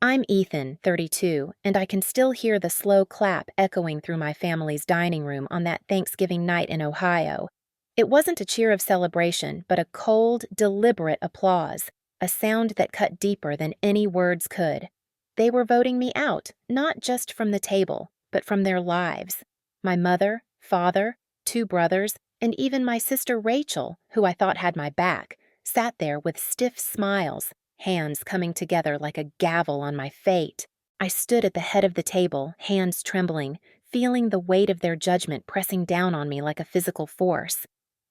I'm Ethan, 32, and I can still hear the slow clap echoing through my family's dining room on that Thanksgiving night in Ohio. It wasn't a cheer of celebration, but a cold, deliberate applause, a sound that cut deeper than any words could. They were voting me out, not just from the table, but from their lives. My mother, father, two brothers, and even my sister Rachel, who I thought had my back, sat there with stiff smiles, hands coming together like a gavel on my fate. I stood at the head of the table, hands trembling, feeling the weight of their judgment pressing down on me like a physical force.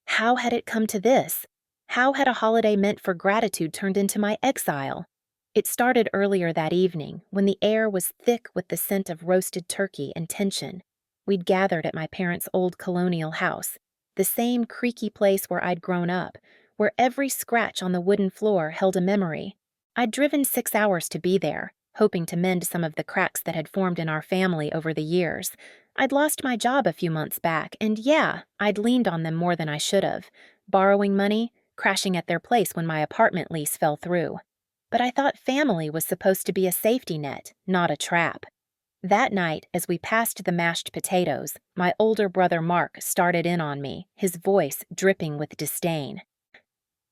How had it come to this? How had a holiday meant for gratitude turned into my exile? It started earlier that evening, when the air was thick with the scent of roasted turkey and tension. We'd gathered at my parents' old colonial house, the same creaky place where I'd grown up, where every scratch on the wooden floor held a memory. I'd driven 6 hours to be there, hoping to mend some of the cracks that had formed in our family over the years. I'd lost my job a few months back, and yeah, I'd leaned on them more than I should have, borrowing money, crashing at their place when my apartment lease fell through. But I thought family was supposed to be a safety net, not a trap. That night, as we passed the mashed potatoes, my older brother Mark started in on me, his voice dripping with disdain.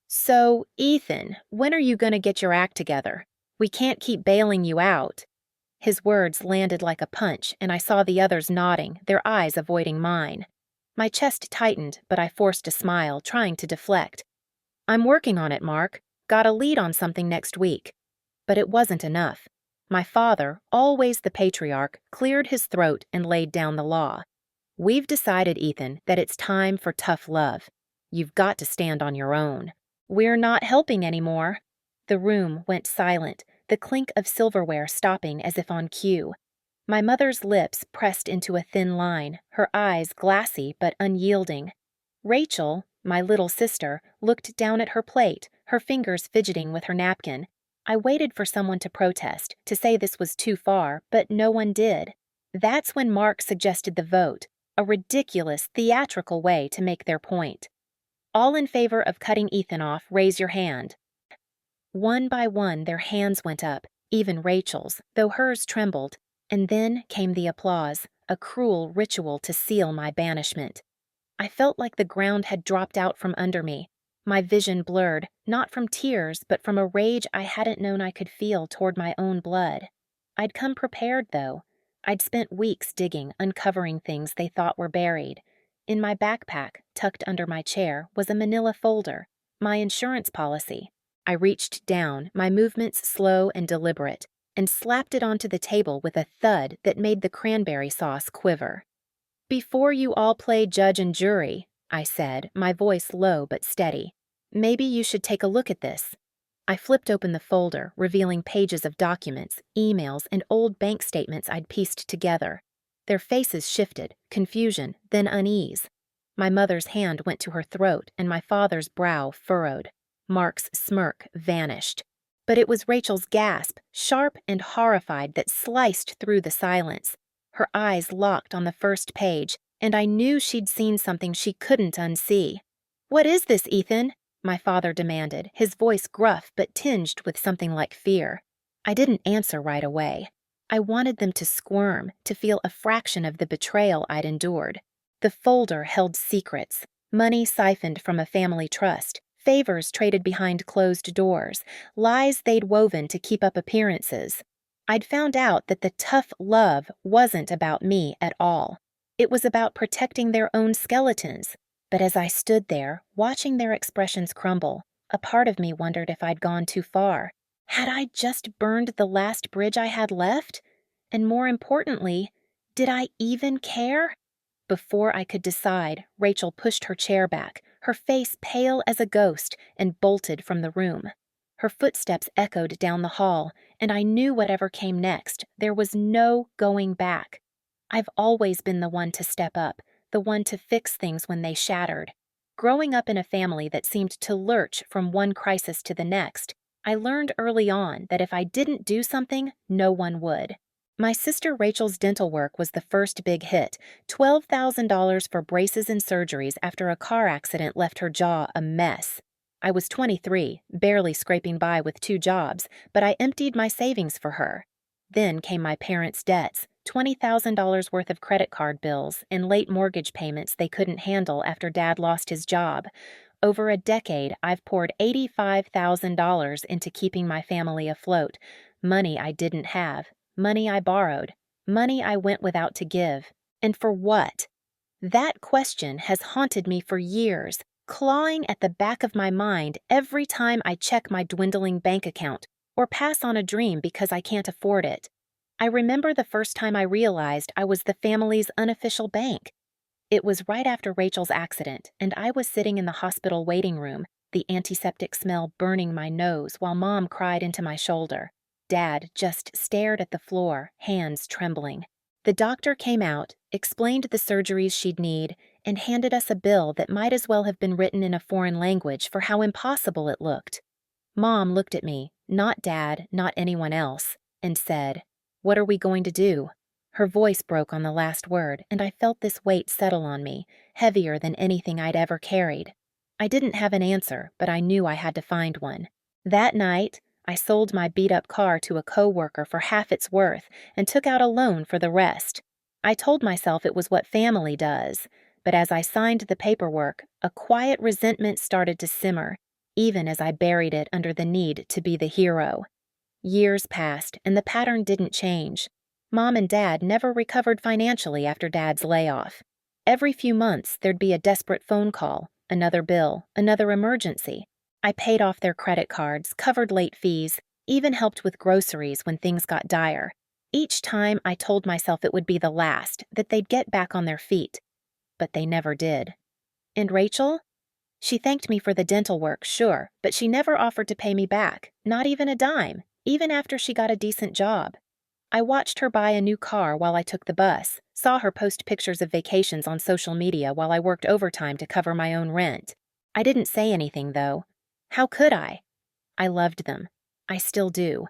"So, Ethan, when are you going to get your act together? We can't keep bailing you out." His words landed like a punch, and I saw the others nodding, their eyes avoiding mine. My chest tightened, but I forced a smile, trying to deflect. "I'm working on it, Mark. Got a lead on something next week." But it wasn't enough. My father, always the patriarch, cleared his throat and laid down the law. "We've decided, Ethan, that it's time for tough love. You've got to stand on your own." "We're not helping anymore." The room went silent, the clink of silverware stopping as if on cue. My mother's lips pressed into a thin line, her eyes glassy but unyielding. Rachel, my little sister, looked down at her plate, her fingers fidgeting with her napkin. I waited for someone to protest, to say this was too far, but no one did. That's when Mark suggested the vote, a ridiculous, theatrical way to make their point. "All in favor of cutting Ethan off, raise your hand." One by one, their hands went up, even Rachel's, though hers trembled, and then came the applause, a cruel ritual to seal my banishment. I felt like the ground had dropped out from under me, my vision blurred, not from tears, but from a rage I hadn't known I could feel toward my own blood. I'd come prepared, though. I'd spent weeks digging, uncovering things they thought were buried. In my backpack, tucked under my chair, was a manila folder, my insurance policy. I reached down, my movements slow and deliberate, and slapped it onto the table with a thud that made the cranberry sauce quiver. "Before you all play judge and jury," I said, my voice low but steady, "maybe you should take a look at this." I flipped open the folder, revealing pages of documents, emails, and old bank statements I'd pieced together. Their faces shifted, confusion, then unease. My mother's hand went to her throat, and my father's brow furrowed. Mark's smirk vanished. But it was Rachel's gasp, sharp and horrified, that sliced through the silence. Her eyes locked on the first page, and I knew she'd seen something she couldn't unsee. "What is this, Ethan?" my father demanded, his voice gruff but tinged with something like fear. I didn't answer right away. I wanted them to squirm, to feel a fraction of the betrayal I'd endured. The folder held secrets, money siphoned from a family trust, favors traded behind closed doors, lies they'd woven to keep up appearances. I'd found out that the tough love wasn't about me at all. It was about protecting their own skeletons. But as I stood there, watching their expressions crumble, a part of me wondered if I'd gone too far. Had I just burned the last bridge I had left? And more importantly, did I even care? Before I could decide, Rachel pushed her chair back, her face pale as a ghost, and bolted from the room. Her footsteps echoed down the hall, and I knew whatever came next, there was no going back. I've always been the one to step up, the one to fix things when they shattered. Growing up in a family that seemed to lurch from one crisis to the next, I learned early on that if I didn't do something, no one would. My sister Rachel's dental work was the first big hit, $12,000 for braces and surgeries after a car accident left her jaw a mess. I was 23, barely scraping by with 2 jobs, but I emptied my savings for her. Then came my parents' debts, $20,000 worth of credit card bills, and late mortgage payments they couldn't handle after Dad lost his job. Over a decade, I've poured $85,000 into keeping my family afloat. Money I didn't have, money I borrowed, money I went without to give. And for what? That question has haunted me for years, clawing at the back of my mind every time I check my dwindling bank account or pass on a dream because I can't afford it. I remember the first time I realized I was the family's unofficial bank. It was right after Rachel's accident, and I was sitting in the hospital waiting room, the antiseptic smell burning my nose while Mom cried into my shoulder. Dad just stared at the floor, hands trembling. The doctor came out, explained the surgeries she'd need, and handed us a bill that might as well have been written in a foreign language for how impossible it looked. Mom looked at me, not Dad, not anyone else, and said, "What are we going to do?" Her voice broke on the last word, and I felt this weight settle on me, heavier than anything I'd ever carried. I didn't have an answer, but I knew I had to find one. That night, I sold my beat-up car to a coworker for half its worth and took out a loan for the rest. I told myself it was what family does, but as I signed the paperwork, a quiet resentment started to simmer, even as I buried it under the need to be the hero. Years passed, and the pattern didn't change. Mom and Dad never recovered financially after Dad's layoff. Every few months, there'd be a desperate phone call, another bill, another emergency. I paid off their credit cards, covered late fees, even helped with groceries when things got dire. Each time I told myself it would be the last, that they'd get back on their feet. But they never did. And Rachel? She thanked me for the dental work, sure, but she never offered to pay me back, not even a dime, even after she got a decent job. I watched her buy a new car while I took the bus, saw her post pictures of vacations on social media while I worked overtime to cover my own rent. I didn't say anything, though. How could I? I loved them. I still do.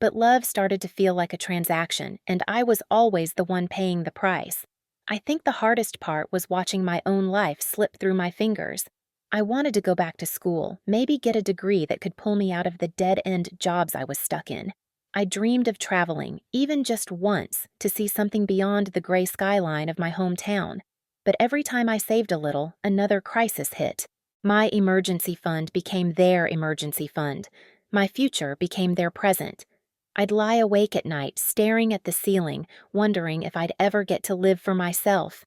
But love started to feel like a transaction, and I was always the one paying the price. I think the hardest part was watching my own life slip through my fingers. I wanted to go back to school, maybe get a degree that could pull me out of the dead-end jobs I was stuck in. I dreamed of traveling, even just once, to see something beyond the gray skyline of my hometown. But every time I saved a little, another crisis hit. My emergency fund became their emergency fund. My future became their present. I'd lie awake at night, staring at the ceiling, wondering if I'd ever get to live for myself.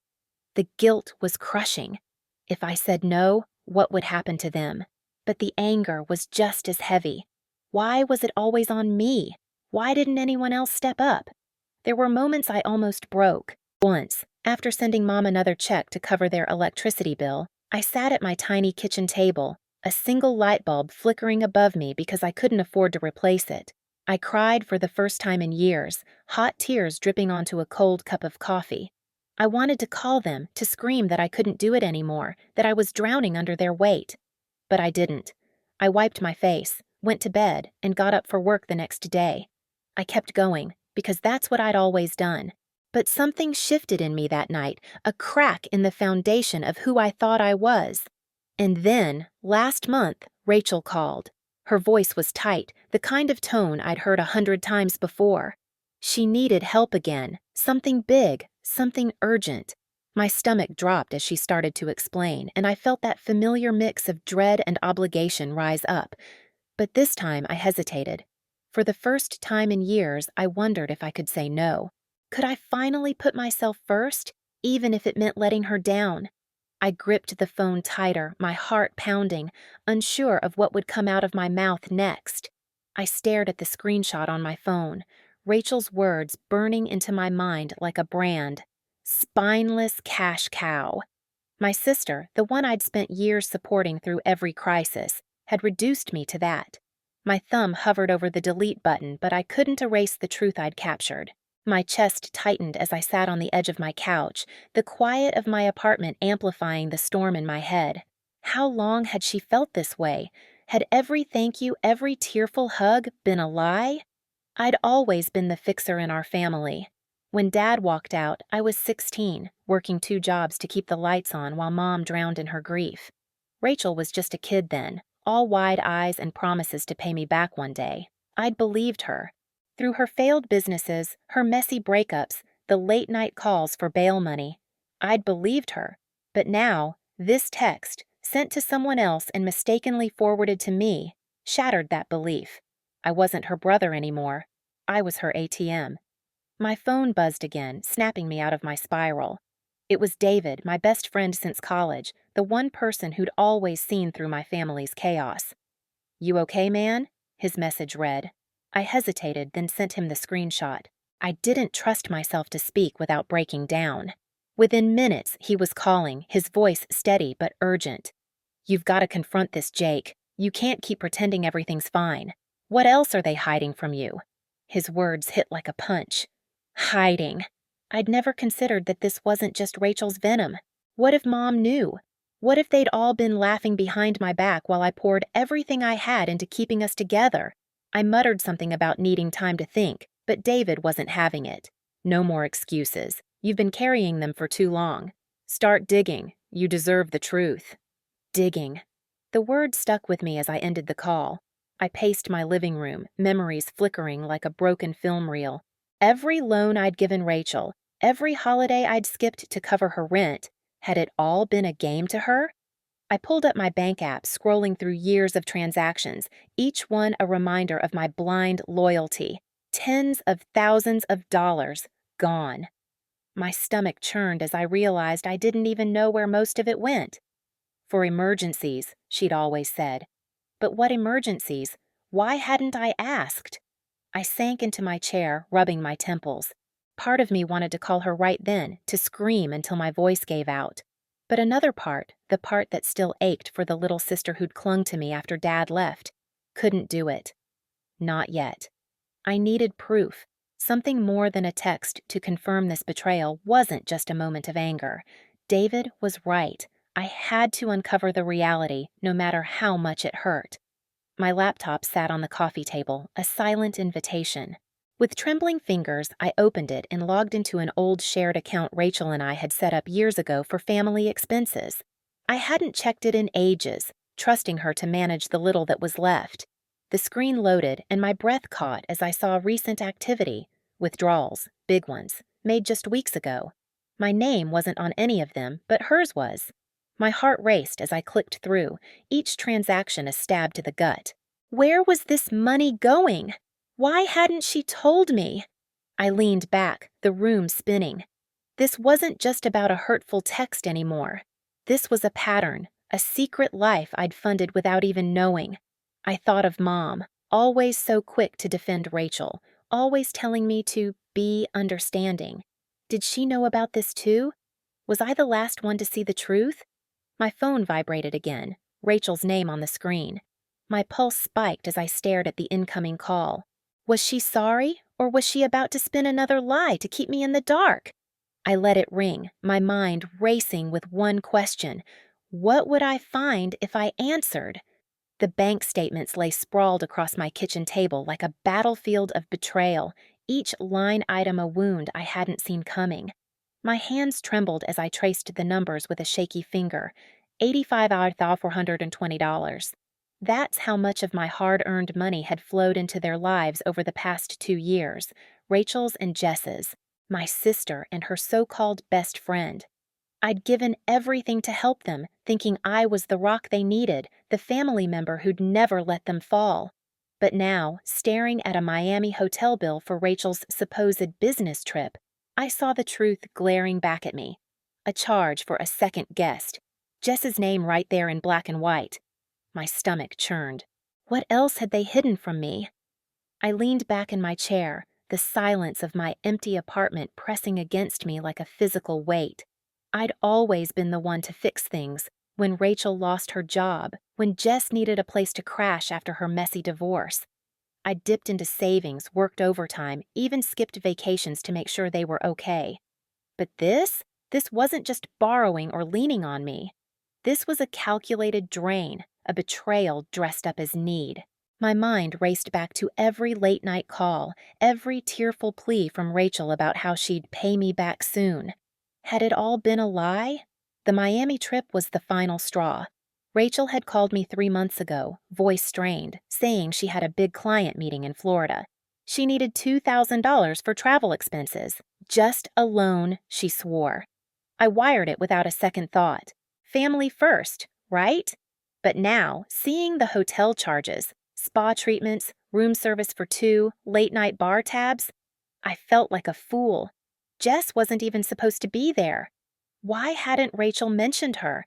The guilt was crushing. If I said no, what would happen to them? But the anger was just as heavy. Why was it always on me? Why didn't anyone else step up? There were moments I almost broke. Once, after sending Mom another check to cover their electricity bill, I sat at my tiny kitchen table, a single light bulb flickering above me because I couldn't afford to replace it. I cried for the first time in years, hot tears dripping onto a cold cup of coffee. I wanted to call them, to scream that I couldn't do it anymore, that I was drowning under their weight. But I didn't. I wiped my face, went to bed, and got up for work the next day. I kept going, because that's what I'd always done. But something shifted in me that night, a crack in the foundation of who I thought I was. And then, last month, Rachel called. Her voice was tight, the kind of tone I'd heard 100 times before. She needed help again, something big, something urgent. My stomach dropped as she started to explain, and I felt that familiar mix of dread and obligation rise up. But this time I hesitated. For the first time in years, I wondered if I could say no. Could I finally put myself first, even if it meant letting her down? I gripped the phone tighter, my heart pounding, unsure of what would come out of my mouth next. I stared at the screenshot on my phone, Rachel's words burning into my mind like a brand. Spineless cash cow. My sister, the one I'd spent years supporting through every crisis, had reduced me to that. My thumb hovered over the delete button, but I couldn't erase the truth I'd captured. My chest tightened as I sat on the edge of my couch, the quiet of my apartment amplifying the storm in my head. How long had she felt this way? Had every thank you, every tearful hug been a lie? I'd always been the fixer in our family. When Dad walked out, I was 16, working 2 jobs to keep the lights on while Mom drowned in her grief. Rachel was just a kid then, all wide eyes and promises to pay me back one day. I'd believed her. Through her failed businesses, her messy breakups, the late-night calls for bail money, I'd believed her. But now, this text, sent to someone else and mistakenly forwarded to me, shattered that belief. I wasn't her brother anymore. I was her ATM. My phone buzzed again, snapping me out of my spiral. It was David, my best friend since college, the one person who'd always seen through my family's chaos. "You okay, man?" his message read. I hesitated, then sent him the screenshot. I didn't trust myself to speak without breaking down. Within minutes, he was calling, his voice steady but urgent. "You've got to confront this, Jake. You can't keep pretending everything's fine. What else are they hiding from you?" His words hit like a punch. Hiding. I'd never considered that this wasn't just Rachel's venom. What if Mom knew? What if they'd all been laughing behind my back while I poured everything I had into keeping us together? I muttered something about needing time to think, but David wasn't having it. "No more excuses. You've been carrying them for too long. Start digging. You deserve the truth." Digging. The word stuck with me as I ended the call. I paced my living room, memories flickering like a broken film reel. Every loan I'd given Rachel, every holiday I'd skipped to cover her rent, had it all been a game to her? I pulled up my bank app, scrolling through years of transactions, each one a reminder of my blind loyalty. Tens of thousands of dollars gone. My stomach churned as I realized I didn't even know where most of it went. "For emergencies," she'd always said. But what emergencies? Why hadn't I asked? I sank into my chair, rubbing my temples. Part of me wanted to call her right then, to scream until my voice gave out. But another part, the part that still ached for the little sister who'd clung to me after Dad left, couldn't do it. Not yet. I needed proof, something more than a text to confirm this betrayal wasn't just a moment of anger. David was right. I had to uncover the reality, no matter how much it hurt. My laptop sat on the coffee table, a silent invitation. With trembling fingers, I opened it and logged into an old shared account Rachel and I had set up years ago for family expenses. I hadn't checked it in ages, trusting her to manage the little that was left. The screen loaded, and my breath caught as I saw recent activity, withdrawals, big ones, made just weeks ago. My name wasn't on any of them, but hers was. My heart raced as I clicked through, each transaction a stab to the gut. Where was this money going? Why hadn't she told me? I leaned back, the room spinning. This wasn't just about a hurtful text anymore. This was a pattern, a secret life I'd funded without even knowing. I thought of Mom, always so quick to defend Rachel, always telling me to be understanding. Did she know about this too? Was I the last one to see the truth? My phone vibrated again, Rachel's name on the screen. My pulse spiked as I stared at the incoming call. Was she sorry, or was she about to spin another lie to keep me in the dark? I let it ring, my mind racing with one question. What would I find if I answered? The bank statements lay sprawled across my kitchen table like a battlefield of betrayal, each line item a wound I hadn't seen coming. My hands trembled as I traced the numbers with a shaky finger. $85,420. That's how much of my hard-earned money had flowed into their lives over the past 2 years, Rachel's and Jess's, my sister and her so-called best friend. I'd given everything to help them, thinking I was the rock they needed, the family member who'd never let them fall. But now, staring at a Miami hotel bill for Rachel's supposed business trip, I saw the truth glaring back at me. A charge for a second guest. Jess's name right there in black and white. My stomach churned. What else had they hidden from me? I leaned back in my chair, the silence of my empty apartment pressing against me like a physical weight. I'd always been the one to fix things. When Rachel lost her job, when Jess needed a place to crash after her messy divorce. I dipped into savings, worked overtime, even skipped vacations to make sure they were okay. But this wasn't just borrowing or leaning on me. This was a calculated drain, a betrayal dressed up as need. My mind raced back to every late-night call, every tearful plea from Rachel about how she'd pay me back soon. Had it all been a lie? The Miami trip was the final straw. Rachel had called me 3 months ago, voice strained, saying she had a big client meeting in Florida. She needed $2,000 for travel expenses. Just a loan, she swore. I wired it without a second thought. Family first, right? But now, seeing the hotel charges, spa treatments, room service for two, late-night bar tabs, I felt like a fool. Jess wasn't even supposed to be there. Why hadn't Rachel mentioned her?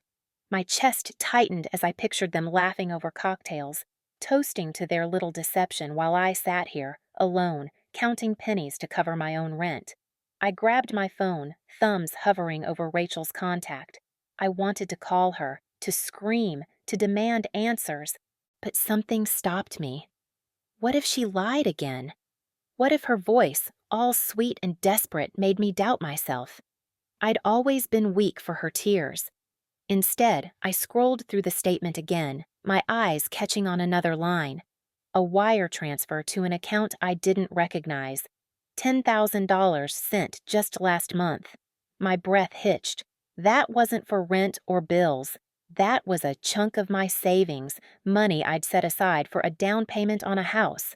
My chest tightened as I pictured them laughing over cocktails, toasting to their little deception while I sat here, alone, counting pennies to cover my own rent. I grabbed my phone, thumbs hovering over Rachel's contact. I wanted to call her, to scream, to demand answers, but something stopped me. What if she lied again? What if her voice, all sweet and desperate, made me doubt myself? I'd always been weak for her tears. Instead, I scrolled through the statement again, my eyes catching on another line. A wire transfer to an account I didn't recognize. $10,000 sent just last month. My breath hitched. That wasn't for rent or bills. That was a chunk of my savings, money I'd set aside for a down payment on a house.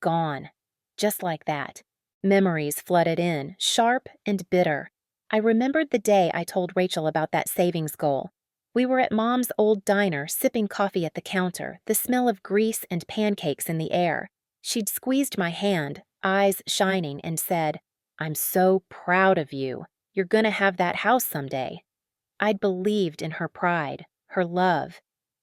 Gone. Just like that. Memories flooded in, sharp and bitter. I remembered the day I told Rachel about that savings goal. We were at Mom's old diner, sipping coffee at the counter, the smell of grease and pancakes in the air. She'd squeezed my hand, eyes shining, and said, "I'm so proud of you. You're gonna have that house someday." I'd believed in her pride, her love.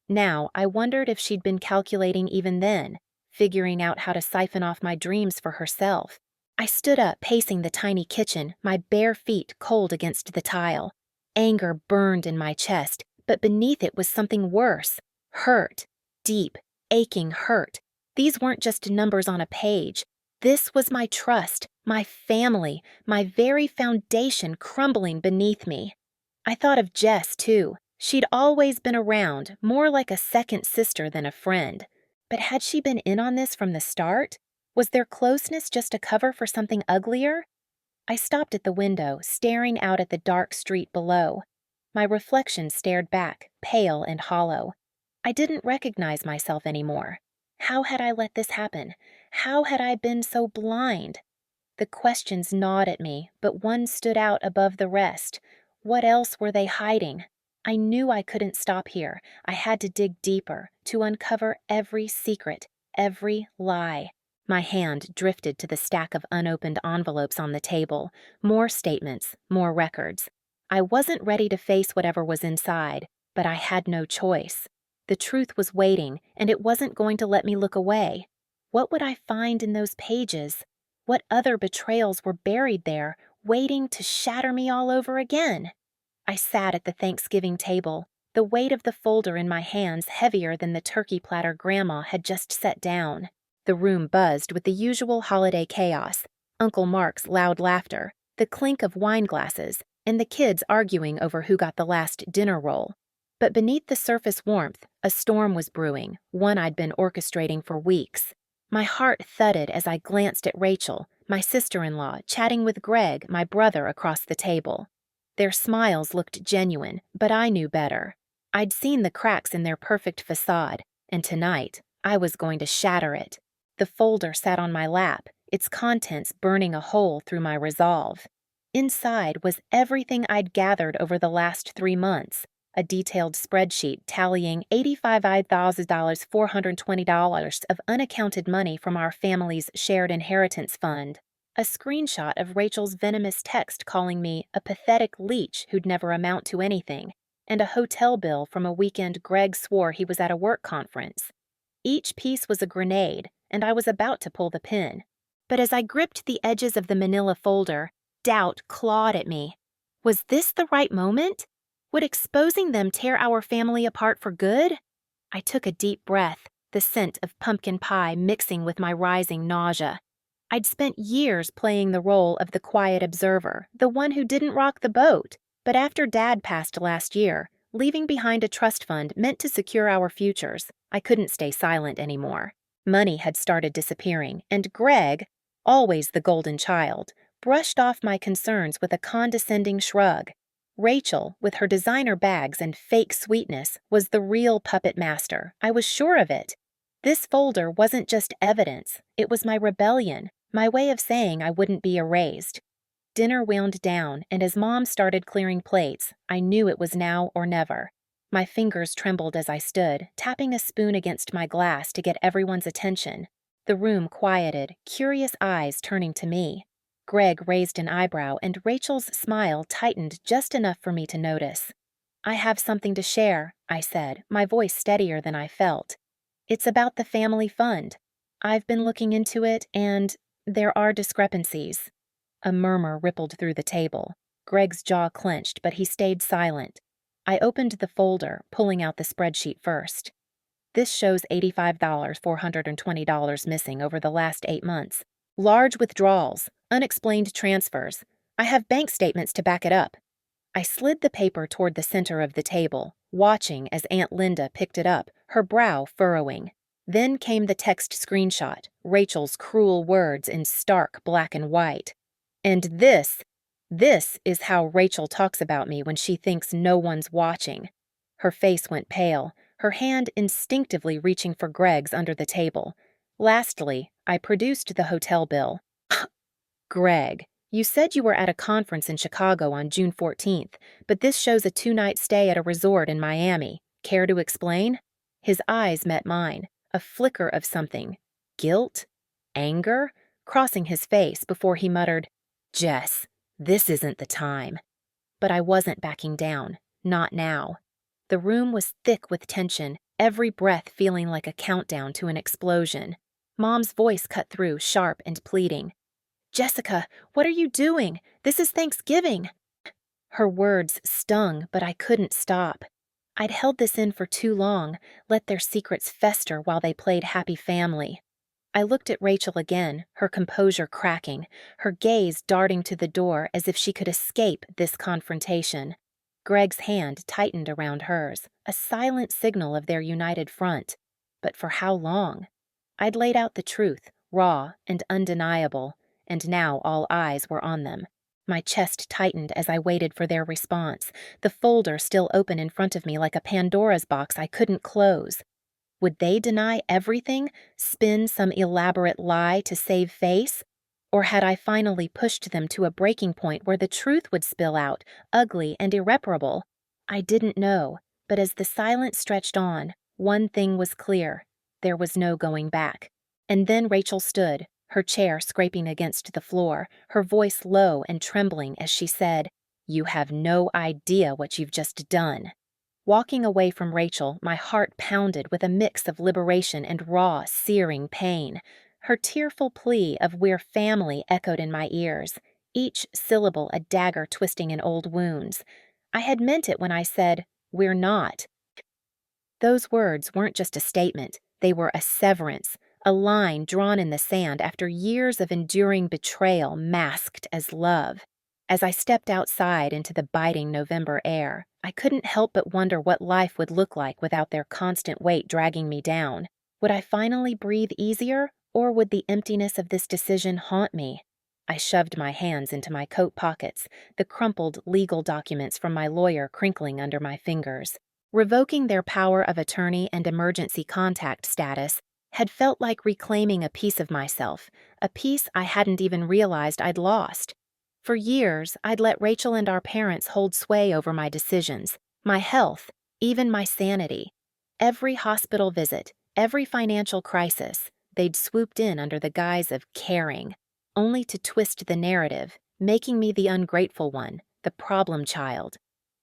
Now, I wondered if she'd been calculating even then, figuring out how to siphon off my dreams for herself. I stood up, pacing the tiny kitchen, my bare feet cold against the tile. Anger burned in my chest, but beneath it was something worse. Hurt. Deep, aching hurt. These weren't just numbers on a page. This was my trust, my family, my very foundation crumbling beneath me. I thought of Jess, too. She'd always been around, more like a second sister than a friend. But had she been in on this from the start? Was their closeness just a cover for something uglier? I stopped at the window, staring out at the dark street below. My reflection stared back, pale and hollow. I didn't recognize myself anymore. How had I let this happen? How had I been so blind? The questions gnawed at me, but one stood out above the rest. What else were they hiding? I knew I couldn't stop here. I had to dig deeper, to uncover every secret, every lie. My hand drifted to the stack of unopened envelopes on the table. More statements, more records. I wasn't ready to face whatever was inside, but I had no choice. The truth was waiting, and it wasn't going to let me look away. What would I find in those pages? What other betrayals were buried there, waiting to shatter me all over again? I sat at the Thanksgiving table, the weight of the folder in my hands heavier than the turkey platter Grandma had just set down. The room buzzed with the usual holiday chaos, Uncle Mark's loud laughter, the clink of wine glasses, and the kids arguing over who got the last dinner roll. But beneath the surface warmth, a storm was brewing, one I'd been orchestrating for weeks. My heart thudded as I glanced at Rachel, my sister-in-law, chatting with Greg, my brother, across the table. Their smiles looked genuine, but I knew better. I'd seen the cracks in their perfect facade, and tonight, I was going to shatter it. The folder sat on my lap, its contents burning a hole through my resolve. Inside was everything I'd gathered over the last 3 months, a detailed spreadsheet tallying $85,420 of unaccounted money from our family's shared inheritance fund, a screenshot of Rachel's venomous text calling me a pathetic leech who'd never amount to anything, and a hotel bill from a weekend Greg swore he was at a work conference. Each piece was a grenade, and I was about to pull the pin. But as I gripped the edges of the manila folder, doubt clawed at me. Was this the right moment? Would exposing them tear our family apart for good? I took a deep breath, the scent of pumpkin pie mixing with my rising nausea. I'd spent years playing the role of the quiet observer, the one who didn't rock the boat. But after Dad passed last year, leaving behind a trust fund meant to secure our futures, I couldn't stay silent anymore. Money had started disappearing, and Greg, always the golden child, brushed off my concerns with a condescending shrug. Rachel, with her designer bags and fake sweetness, was the real puppet master. I was sure of it. This folder wasn't just evidence, it was my rebellion, my way of saying I wouldn't be erased. Dinner wound down, and as Mom started clearing plates, I knew it was now or never. My fingers trembled as I stood, tapping a spoon against my glass to get everyone's attention. The room quieted, curious eyes turning to me. Greg raised an eyebrow, and Rachel's smile tightened just enough for me to notice. "I have something to share," I said, my voice steadier than I felt. "It's about the family fund. I've been looking into it, and there are discrepancies." A murmur rippled through the table. Greg's jaw clenched, but he stayed silent. I opened the folder, pulling out the spreadsheet first. "This shows $85,420 missing over the last 8 months. Large withdrawals, unexplained transfers. I have bank statements to back it up." I slid the paper toward the center of the table, watching as Aunt Linda picked it up, her brow furrowing. Then came the text screenshot, Rachel's cruel words in stark black and white. "And this is how Rachel talks about me when she thinks no one's watching." Her face went pale, her hand instinctively reaching for Greg's under the table. Lastly, I produced the hotel bill. "Greg, you said you were at a conference in Chicago on June 14th, but this shows a 2-night stay at a resort in Miami. Care to explain?" His eyes met mine, a flicker of something. Guilt? Anger? Crossing his face before he muttered, "Jess, this isn't the time." But I wasn't backing down. Not now. The room was thick with tension, every breath feeling like a countdown to an explosion. Mom's voice cut through, sharp and pleading. "Jessica, what are you doing? This is Thanksgiving." Her words stung, but I couldn't stop. I'd held this in for too long, let their secrets fester while they played happy family. I looked at Rachel again, her composure cracking, her gaze darting to the door as if she could escape this confrontation. Greg's hand tightened around hers, a silent signal of their united front. But for how long? I'd laid out the truth, raw and undeniable, and now all eyes were on them. My chest tightened as I waited for their response, the folder still open in front of me like a Pandora's box I couldn't close. Would they deny everything, spin some elaborate lie to save face? Or had I finally pushed them to a breaking point where the truth would spill out, ugly and irreparable? I didn't know, but as the silence stretched on, one thing was clear. There was no going back. And then Rachel stood, her chair scraping against the floor, her voice low and trembling as she said, "You have no idea what you've just done." Walking away from Rachel, my heart pounded with a mix of liberation and raw, searing pain. Her tearful plea of "we're family" echoed in my ears, each syllable a dagger twisting in old wounds. I had meant it when I said, "we're not." Those words weren't just a statement, they were a severance, a line drawn in the sand after years of enduring betrayal masked as love. As I stepped outside into the biting November air, I couldn't help but wonder what life would look like without their constant weight dragging me down. Would I finally breathe easier, or would the emptiness of this decision haunt me? I shoved my hands into my coat pockets, the crumpled legal documents from my lawyer crinkling under my fingers. Revoking their power of attorney and emergency contact status had felt like reclaiming a piece of myself, a piece I hadn't even realized I'd lost. For years, I'd let Rachel and our parents hold sway over my decisions, my health, even my sanity. Every hospital visit, every financial crisis, they'd swooped in under the guise of caring, only to twist the narrative, making me the ungrateful one, the problem child.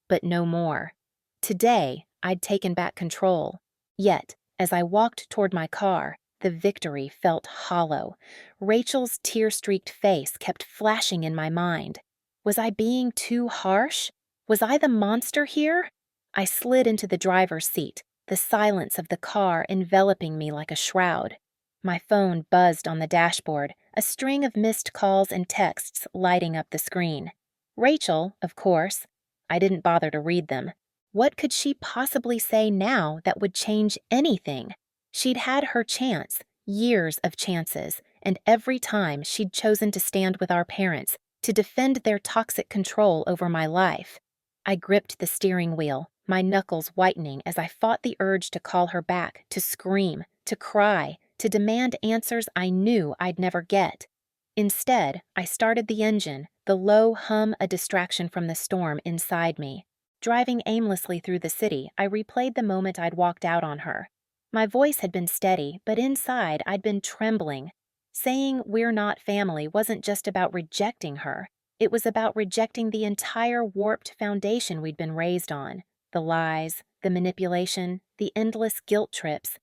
But no more. Today, I'd taken back control. Yet, as I walked toward my car, the victory felt hollow. Rachel's tear-streaked face kept flashing in my mind. Was I being too harsh? Was I the monster here? I slid into the driver's seat, the silence of the car enveloping me like a shroud. My phone buzzed on the dashboard, a string of missed calls and texts lighting up the screen. Rachel, of course. I didn't bother to read them. What could she possibly say now that would change anything? She'd had her chance, years of chances, and every time she'd chosen to stand with our parents, to defend their toxic control over my life. I gripped the steering wheel, my knuckles whitening as I fought the urge to call her back, to scream, to cry, to demand answers I knew I'd never get. Instead, I started the engine, the low hum a distraction from the storm inside me. Driving aimlessly through the city, I replayed the moment I'd walked out on her. My voice had been steady, but inside I'd been trembling. Saying we're not family wasn't just about rejecting her. It was about rejecting the entire warped foundation we'd been raised on. The lies, the manipulation, the endless guilt trips.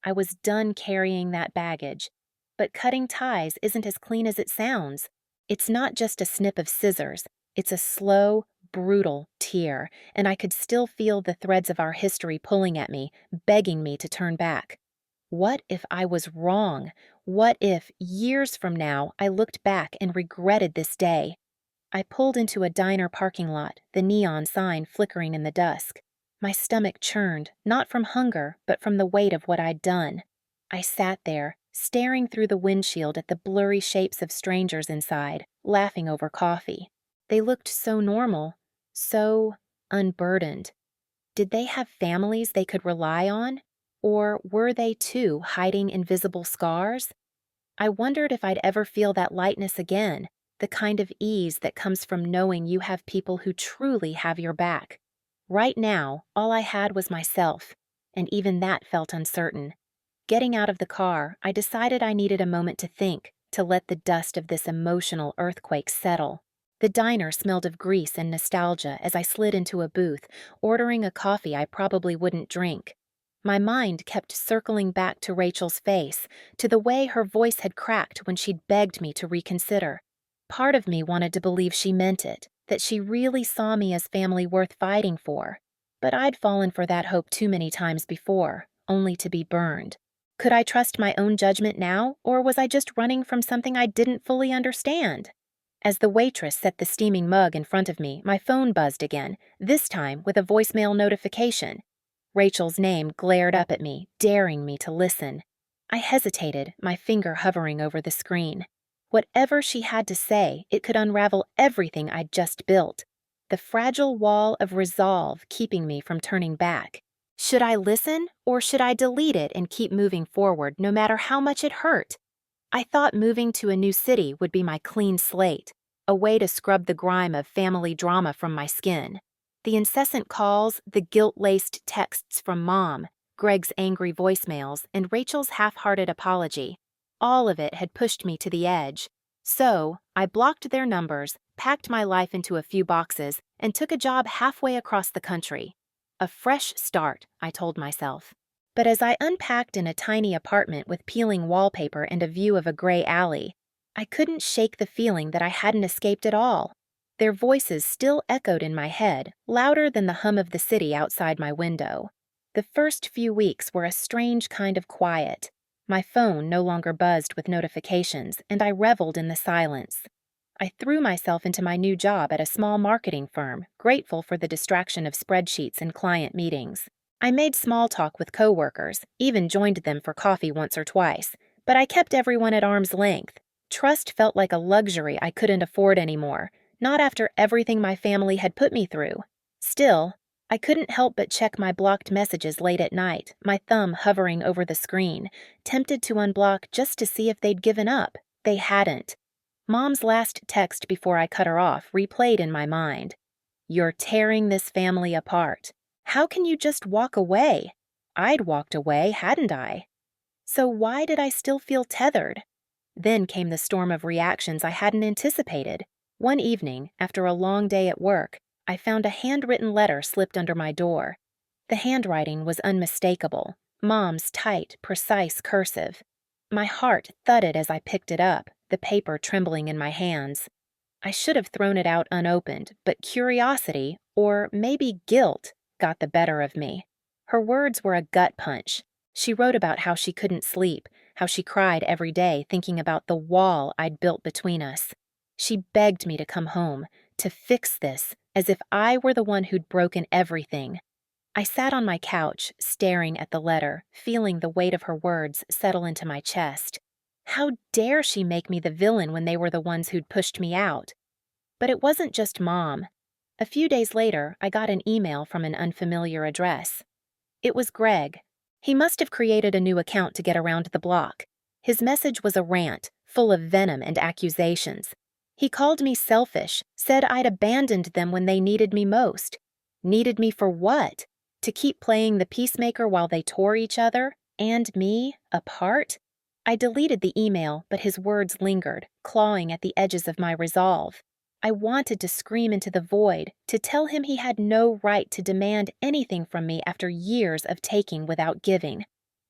I was done carrying that baggage. But cutting ties isn't as clean as it sounds. It's not just a snip of scissors. It's a slow, brutal tear, and I could still feel the threads of our history pulling at me, begging me to turn back. What if I was wrong? What if, years from now, I looked back and regretted this day? I pulled into a diner parking lot, the neon sign flickering in the dusk. My stomach churned, not from hunger, but from the weight of what I'd done. I sat there, staring through the windshield at the blurry shapes of strangers inside, laughing over coffee. They looked so normal, so unburdened. Did they have families they could rely on? Or were they too hiding invisible scars? I wondered if I'd ever feel that lightness again, the kind of ease that comes from knowing you have people who truly have your back. Right now, all I had was myself, and even that felt uncertain. Getting out of the car, I decided I needed a moment to think, to let the dust of this emotional earthquake settle. The diner smelled of grease and nostalgia as I slid into a booth, ordering a coffee I probably wouldn't drink. My mind kept circling back to Rachel's face, to the way her voice had cracked when she'd begged me to reconsider. Part of me wanted to believe she meant it, that she really saw me as family worth fighting for. But I'd fallen for that hope too many times before, only to be burned. Could I trust my own judgment now, or was I just running from something I didn't fully understand? As the waitress set the steaming mug in front of me, my phone buzzed again, this time with a voicemail notification. Rachel's name glared up at me, daring me to listen. I hesitated, my finger hovering over the screen. Whatever she had to say, it could unravel everything I'd just built. The fragile wall of resolve keeping me from turning back. Should I listen, or should I delete it and keep moving forward no matter how much it hurt? I thought moving to a new city would be my clean slate, a way to scrub the grime of family drama from my skin. The incessant calls, the guilt-laced texts from Mom, Greg's angry voicemails, and Rachel's half-hearted apology. All of it had pushed me to the edge. So, I blocked their numbers, packed my life into a few boxes, and took a job halfway across the country. A fresh start, I told myself. But as I unpacked in a tiny apartment with peeling wallpaper and a view of a gray alley, I couldn't shake the feeling that I hadn't escaped at all. Their voices still echoed in my head, louder than the hum of the city outside my window. The first few weeks were a strange kind of quiet. My phone no longer buzzed with notifications, and I reveled in the silence. I threw myself into my new job at a small marketing firm, grateful for the distraction of spreadsheets and client meetings. I made small talk with coworkers, even joined them for coffee once or twice, but I kept everyone at arm's length. Trust felt like a luxury I couldn't afford anymore, not after everything my family had put me through. Still, I couldn't help but check my blocked messages late at night, my thumb hovering over the screen, tempted to unblock just to see if they'd given up. They hadn't. Mom's last text before I cut her off replayed in my mind. "You're tearing this family apart. How can you just walk away?" I'd walked away, hadn't I? So why did I still feel tethered? Then came the storm of reactions I hadn't anticipated. One evening, after a long day at work, I found a handwritten letter slipped under my door. The handwriting was unmistakable, Mom's tight, precise cursive. My heart thudded as I picked it up, the paper trembling in my hands. I should have thrown it out unopened, but curiosity, or maybe guilt, got the better of me. Her words were a gut punch. She wrote about how she couldn't sleep, how she cried every day thinking about the wall I'd built between us. She begged me to come home, to fix this, as if I were the one who'd broken everything. I sat on my couch, staring at the letter, feeling the weight of her words settle into my chest. How dare she make me the villain when they were the ones who'd pushed me out? But it wasn't just Mom. A few days later, I got an email from an unfamiliar address. It was Greg. He must have created a new account to get around the block. His message was a rant, full of venom and accusations. He called me selfish, said I'd abandoned them when they needed me most. Needed me for what? To keep playing the peacemaker while they tore each other, and me, apart? I deleted the email, but his words lingered, clawing at the edges of my resolve. I wanted to scream into the void, to tell him he had no right to demand anything from me after years of taking without giving.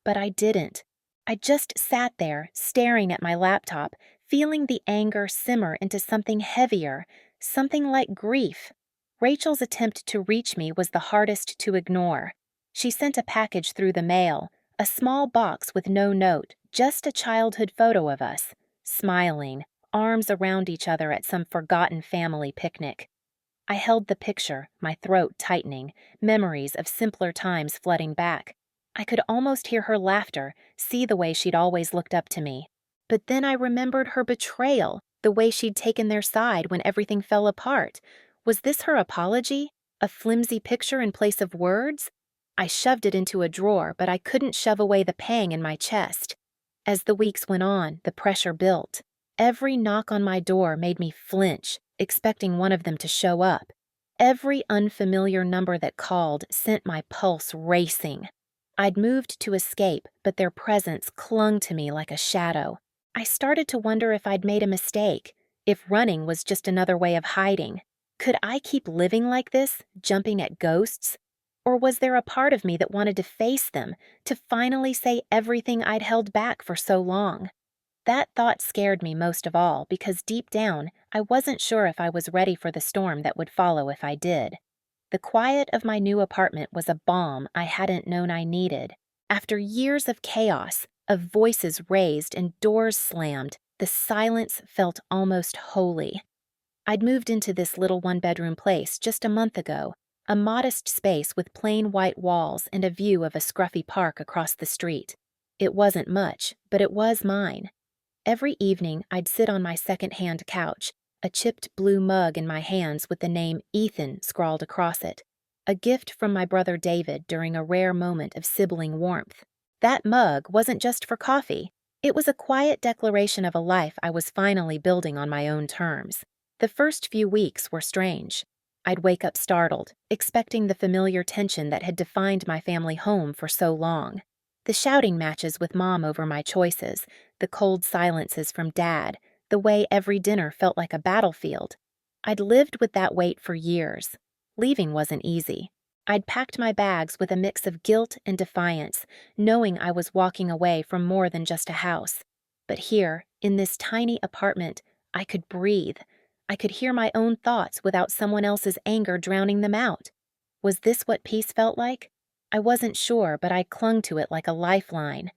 But I didn't. I just sat there, staring at my laptop, feeling the anger simmer into something heavier, something like grief. Rachel's attempt to reach me was the hardest to ignore. She sent a package through the mail, a small box with no note, just a childhood photo of us, smiling, arms around each other at some forgotten family picnic. I held the picture, my throat tightening, memories of simpler times flooding back. I could almost hear her laughter, see the way she'd always looked up to me. But then I remembered her betrayal, the way she'd taken their side when everything fell apart. Was this her apology? A flimsy picture in place of words? I shoved it into a drawer, but I couldn't shove away the pang in my chest. As the weeks went on, the pressure built. Every knock on my door made me flinch, expecting one of them to show up. Every unfamiliar number that called sent my pulse racing. I'd moved to escape, but their presence clung to me like a shadow. I started to wonder if I'd made a mistake, if running was just another way of hiding. Could I keep living like this, jumping at ghosts? Or was there a part of me that wanted to face them, to finally say everything I'd held back for so long? That thought scared me most of all because deep down, I wasn't sure if I was ready for the storm that would follow if I did. The quiet of my new apartment was a balm I hadn't known I needed. After years of chaos, of voices raised and doors slammed, the silence felt almost holy. I'd moved into this little one-bedroom place just a month ago, a modest space with plain white walls and a view of a scruffy park across the street. It wasn't much, but it was mine. Every evening, I'd sit on my second-hand couch, a chipped blue mug in my hands with the name Ethan scrawled across it, a gift from my brother David during a rare moment of sibling warmth. That mug wasn't just for coffee. It was a quiet declaration of a life I was finally building on my own terms. The first few weeks were strange. I'd wake up startled, expecting the familiar tension that had defined my family home for so long. The shouting matches with Mom over my choices, the cold silences from Dad, the way every dinner felt like a battlefield. I'd lived with that weight for years. Leaving wasn't easy. I'd packed my bags with a mix of guilt and defiance, knowing I was walking away from more than just a house. But here, in this tiny apartment, I could breathe. I could hear my own thoughts without someone else's anger drowning them out. Was this what peace felt like? I wasn't sure, but I clung to it like a lifeline.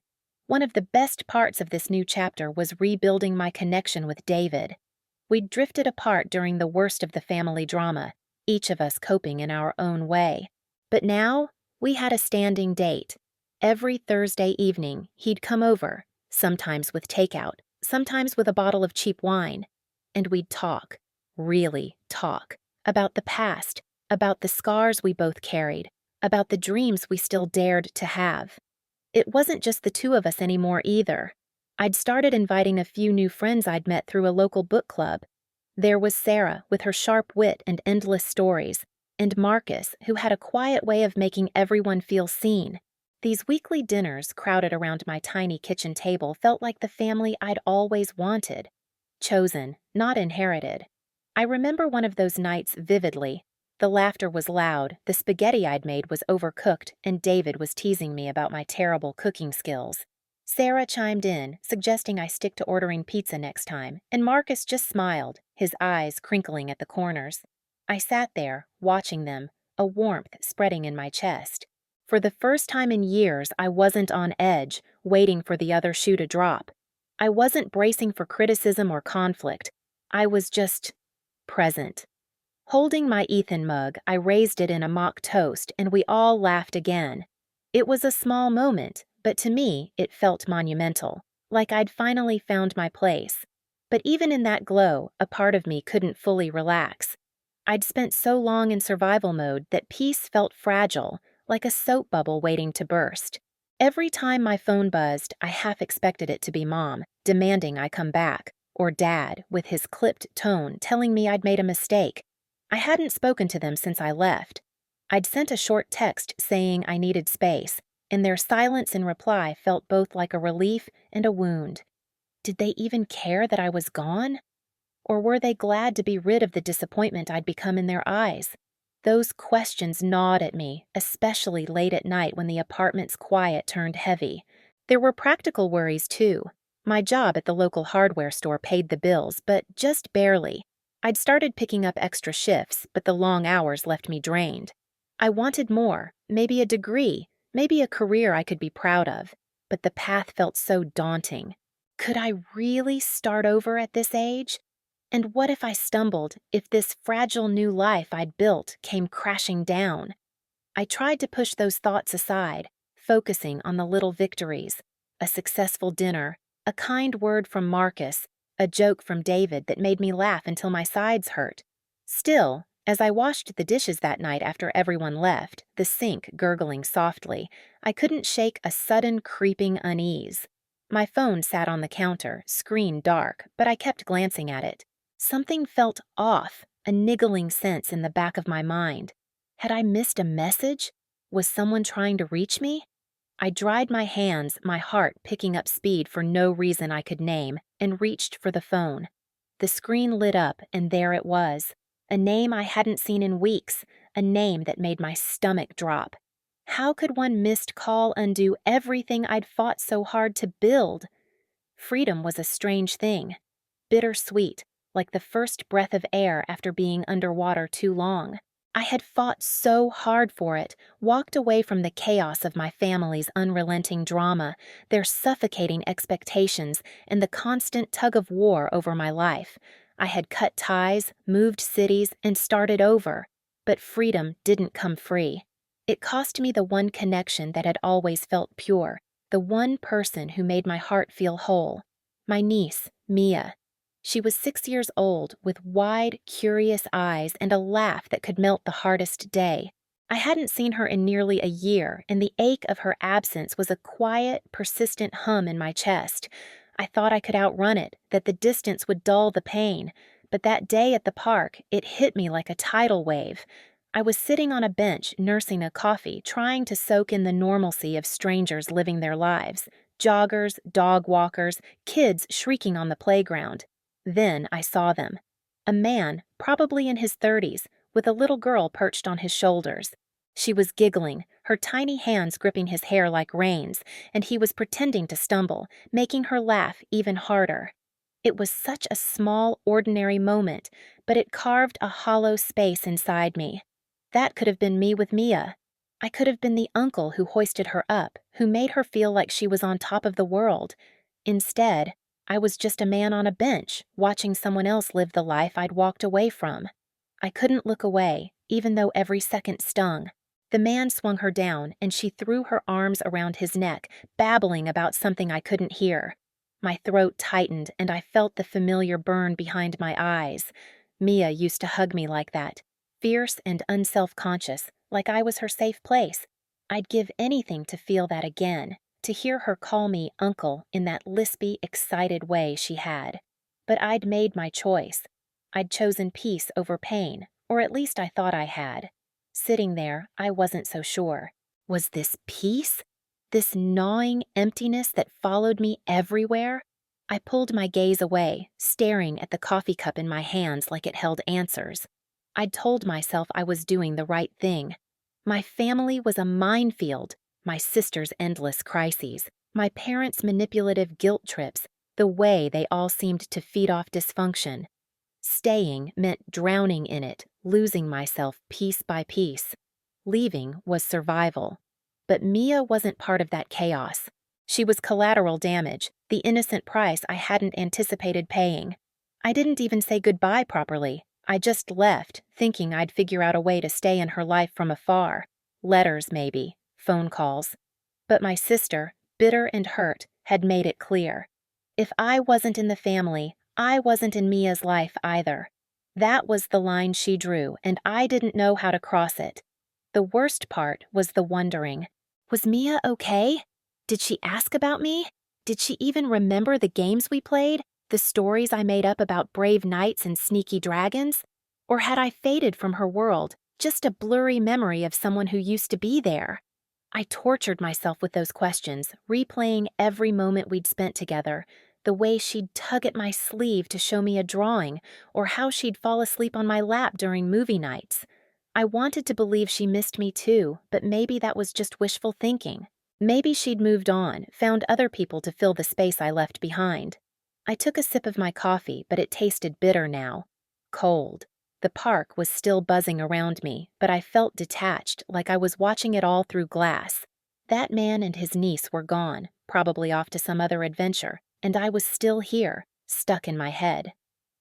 One of the best parts of this new chapter was rebuilding my connection with David. We'd drifted apart during the worst of the family drama, each of us coping in our own way. But now, we had a standing date. Every Thursday evening, he'd come over, sometimes with takeout, sometimes with a bottle of cheap wine. And we'd talk, really talk, about the past, about the scars we both carried, about the dreams we still dared to have. It wasn't just the two of us anymore either. I'd started inviting a few new friends I'd met through a local book club. There was Sarah, with her sharp wit and endless stories, and Marcus, who had a quiet way of making everyone feel seen. These weekly dinners crowded around my tiny kitchen table felt like the family I'd always wanted. Chosen, not inherited. I remember one of those nights vividly. The laughter was loud, the spaghetti I'd made was overcooked, and David was teasing me about my terrible cooking skills. Sarah chimed in, suggesting I stick to ordering pizza next time, and Marcus just smiled, his eyes crinkling at the corners. I sat there, watching them, a warmth spreading in my chest. For the first time in years, I wasn't on edge, waiting for the other shoe to drop. I wasn't bracing for criticism or conflict. I was just present. Holding my Ethan mug, I raised it in a mock toast, and we all laughed again. It was a small moment, but to me, it felt monumental, like I'd finally found my place. But even in that glow, a part of me couldn't fully relax. I'd spent so long in survival mode that peace felt fragile, like a soap bubble waiting to burst. Every time my phone buzzed, I half expected it to be Mom, demanding I come back, or Dad, with his clipped tone, telling me I'd made a mistake. I hadn't spoken to them since I left. I'd sent a short text saying I needed space, and their silence in reply felt both like a relief and a wound. Did they even care that I was gone? Or were they glad to be rid of the disappointment I'd become in their eyes? Those questions gnawed at me, especially late at night when the apartment's quiet turned heavy. There were practical worries, too. My job at the local hardware store paid the bills, but just barely. I'd started picking up extra shifts, but the long hours left me drained. I wanted more, maybe a degree, maybe a career I could be proud of, but the path felt so daunting. Could I really start over at this age? And what if I stumbled, if this fragile new life I'd built came crashing down? I tried to push those thoughts aside, focusing on the little victories: a successful dinner, a kind word from Marcus, a joke from David that made me laugh until my sides hurt. Still, as I washed the dishes that night after everyone left, the sink gurgling softly, I couldn't shake a sudden creeping unease. My phone sat on the counter, screen dark, but I kept glancing at it. Something felt off, a niggling sense in the back of my mind. Had I missed a message? Was someone trying to reach me? I dried my hands, my heart picking up speed for no reason I could name, and reached for the phone. The screen lit up, and there it was. A name I hadn't seen in weeks, a name that made my stomach drop. How could one missed call undo everything I'd fought so hard to build? Freedom was a strange thing. Bittersweet, like the first breath of air after being underwater too long. I had fought so hard for it, walked away from the chaos of my family's unrelenting drama, their suffocating expectations, and the constant tug-of-war over my life. I had cut ties, moved cities, and started over. But freedom didn't come free. It cost me the one connection that had always felt pure, the one person who made my heart feel whole. My niece, Mia. She was 6 years old, with wide, curious eyes and a laugh that could melt the hardest day. I hadn't seen her in nearly a year, and the ache of her absence was a quiet, persistent hum in my chest. I thought I could outrun it, that the distance would dull the pain, but that day at the park, it hit me like a tidal wave. I was sitting on a bench, nursing a coffee, trying to soak in the normalcy of strangers living their lives. Joggers, dog walkers, kids shrieking on the playground. Then I saw them. A man, probably in his 30s, with a little girl perched on his shoulders. She was giggling, her tiny hands gripping his hair like reins, and he was pretending to stumble, making her laugh even harder. It was such a small, ordinary moment, but it carved a hollow space inside me. That could have been me with Mia. I could have been the uncle who hoisted her up, who made her feel like she was on top of the world. Instead, I was just a man on a bench, watching someone else live the life I'd walked away from. I couldn't look away, even though every second stung. The man swung her down, and she threw her arms around his neck, babbling about something I couldn't hear. My throat tightened, and I felt the familiar burn behind my eyes. Mia used to hug me like that, fierce and unself-conscious, like I was her safe place. I'd give anything to feel that again, to hear her call me uncle in that lispy, excited way she had. But I'd made my choice. I'd chosen peace over pain, or at least I thought I had. Sitting there, I wasn't so sure. Was this peace? This gnawing emptiness that followed me everywhere? I pulled my gaze away, staring at the coffee cup in my hands like it held answers. I'd told myself I was doing the right thing. My family was a minefield, my sister's endless crises, my parents' manipulative guilt trips, the way they all seemed to feed off dysfunction. Staying meant drowning in it, losing myself piece by piece. Leaving was survival. But Mia wasn't part of that chaos. She was collateral damage, the innocent price I hadn't anticipated paying. I didn't even say goodbye properly. I just left, thinking I'd figure out a way to stay in her life from afar. Letters, maybe. Phone calls. But my sister, bitter and hurt, had made it clear. If I wasn't in the family, I wasn't in Mia's life either. That was the line she drew, and I didn't know how to cross it. The worst part was the wondering. Was Mia okay? Did she ask about me? Did she even remember the games we played? The stories I made up about brave knights and sneaky dragons? Or had I faded from her world, just a blurry memory of someone who used to be there? I tortured myself with those questions, replaying every moment we'd spent together, the way she'd tug at my sleeve to show me a drawing, or how she'd fall asleep on my lap during movie nights. I wanted to believe she missed me too, but maybe that was just wishful thinking. Maybe she'd moved on, found other people to fill the space I left behind. I took a sip of my coffee, but it tasted bitter now. Cold. The park was still buzzing around me, but I felt detached, like I was watching it all through glass. That man and his niece were gone, probably off to some other adventure, and I was still here, stuck in my head.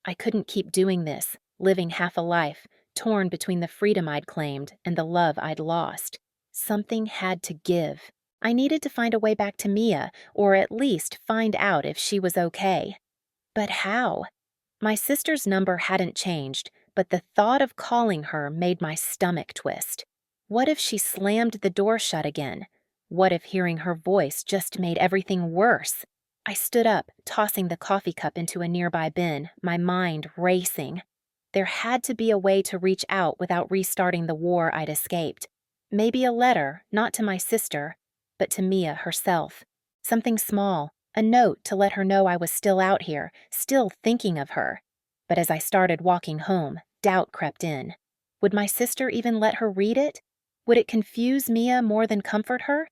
I couldn't keep doing this, living half a life, torn between the freedom I'd claimed and the love I'd lost. Something had to give. I needed to find a way back to Mia, or at least find out if she was okay. But how? My sister's number hadn't changed, but the thought of calling her made my stomach twist. What if she slammed the door shut again? What if hearing her voice just made everything worse? I stood up, tossing the coffee cup into a nearby bin, my mind racing. There had to be a way to reach out without restarting the war I'd escaped. Maybe a letter, not to my sister, but to Mia herself. Something small, a note to let her know I was still out here, still thinking of her. But as I started walking home, doubt crept in. Would my sister even let her read it? Would it confuse Mia more than comfort her?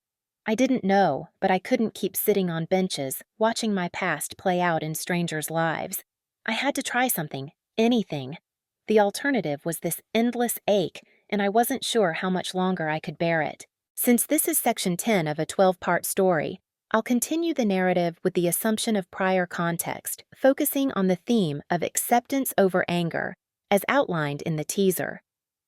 I didn't know, but I couldn't keep sitting on benches, watching my past play out in strangers' lives. I had to try something, anything. The alternative was this endless ache, and I wasn't sure how much longer I could bear it. Since this is section 10 of a 12-part story, I'll continue the narrative with the assumption of prior context, focusing on the theme of acceptance over anger, as outlined in the teaser.